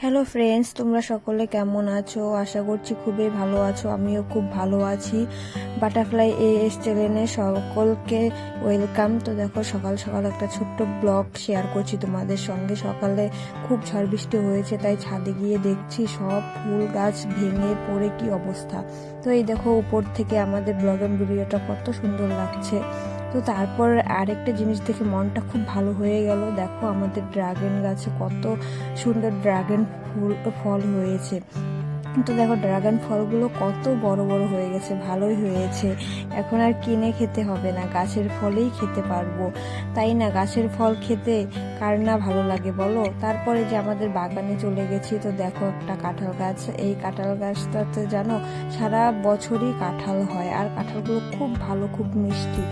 Hello friends, তোমরা সকলে কেমন আছো? আশা করছি খুবই ভালো আছো। আমিও খুব ভালো আছি। বাটারফ্লাই এএস চ্যানেলে সকলকে ওয়েলকাম। তো দেখো, সকাল সকাল একটা ছোট্ট ব্লগ শেয়ার করছি তোমাদের সঙ্গে। সকালে খুব ঝড় বৃষ্টি হয়েছে, তাই ছাদে গিয়ে দেখছি সব ফুল গাছ ভেঙে পড়ে কি অবস্থা। তো এই দেখো, উপর থেকে আমাদের ব্লগের ভিডিওটা কত সুন্দর লাগছে। তো তারপর আরেকটা জিনিস দেখে মনটা খুব ভালো হয়ে গেল। দেখো, আমাদের ড্রাগন গাছে কত সুন্দর ড্রাগন ফল হয়েছে। তো দেখো, ড্রাগন ফলগুলো কত বড় বড় হয়ে গেছে, ভালোই হয়েছে। এখন আর কিনে খেতে হবে না, গাছের ফলেই খেতে পারবো। তাই না? গাছের ফল খেতে কার না ভালো লাগে বলো। তারপরে যে আমাদের বাগানে চলে গেছি, তো দেখো একটা কাঁঠাল গাছ। এই কাঁঠাল গাছটাতে জানো সারা বছরই কাঁঠাল হয়, আর কাঁঠালগুলো খুব ভালো, খুব মিষ্টি।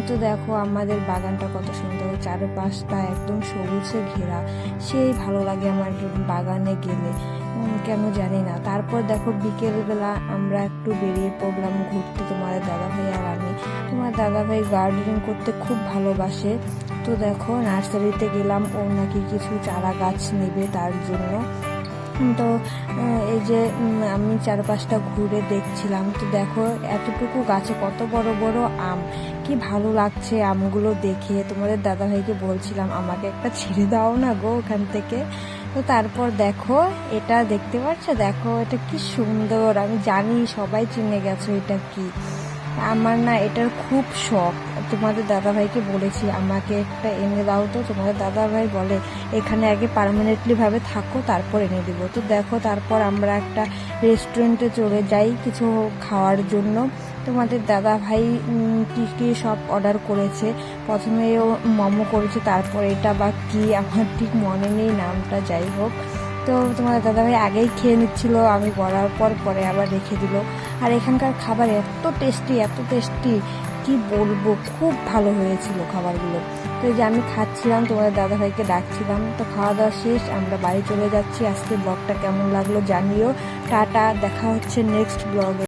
তো দেখো আমাদের বাগানটা কত সুন্দর, চারপাশটা একদম সবুজে ঘেরা। সেই ভালো লাগে আমার বাগানে গেলে, কেন জানি না। তারপর দেখো, বিকেলবেলা আমরা একটু বেরিয়ে পড়লাম ঘুরতে, তোমাদের দাদাভাই আর আমি। তোমার দাদাভাই গার্ডেনিং করতে খুব ভালোবাসে। তো দেখো, নার্সারিতে গেলাম, ও নাকি কিছু চারা গাছ নেবে তার জন্য। তো এই যে আমি চারপাশটা ঘুরে দেখছিলাম। তো দেখো, এতটুকু গাছে কত বড় বড় আম, কি ভালো লাগছে আমগুলো দেখে। তোমাদের দাদাভাইকে বলছিলাম আমাকে একটা ছেড়ে দাও না গো ওখান থেকে। তো তারপর দেখো, এটা দেখতে পাচ্ছ? দেখো এটা কি সুন্দর। আমি জানি সবাই চিনে গেছো এটা কি। আমার না এটার খুব শখ। তোমাদের দাদাভাইকে বলেছি আমাকে একটা এনে দাও। তো তোমাদের দাদাভাই বলে এখানে আগে পার্মানেন্টলি ভাবে থাকো, তারপর এনে দিব। তো দেখো, তারপর আমরা একটা রেস্টুরেন্টে চলে যাই কিছু খাওয়ার জন্য। তোমাদের দাদাভাই কি কি সব অর্ডার করেছে। প্রথমে ও মোমো করেছে, তারপর এটা বা কি আমার ঠিক মনে নেই নামটা, যাই হোক। তো তোমাদের দাদাভাই আগেই খেয়ে নিচ্ছিল, আমি বলার পর পরে আবার রেখে দিল। আর এখানকার খাবার এত টেস্টি, এত টেস্টি, কি বলবো, খুব ভালো হয়েছিল খাবারগুলো। তো এই যে আমি খাচ্ছিলাম, তোমাদের দাদাভাইকে ডাকছিলাম। তো খাওয়া দাওয়া শেষ, আমরা বাড়ি চলে যাচ্ছি। আজকে ব্লগটা কেমন লাগলো জানিও। টাটা, দেখা হচ্ছে নেক্সট ব্লগে।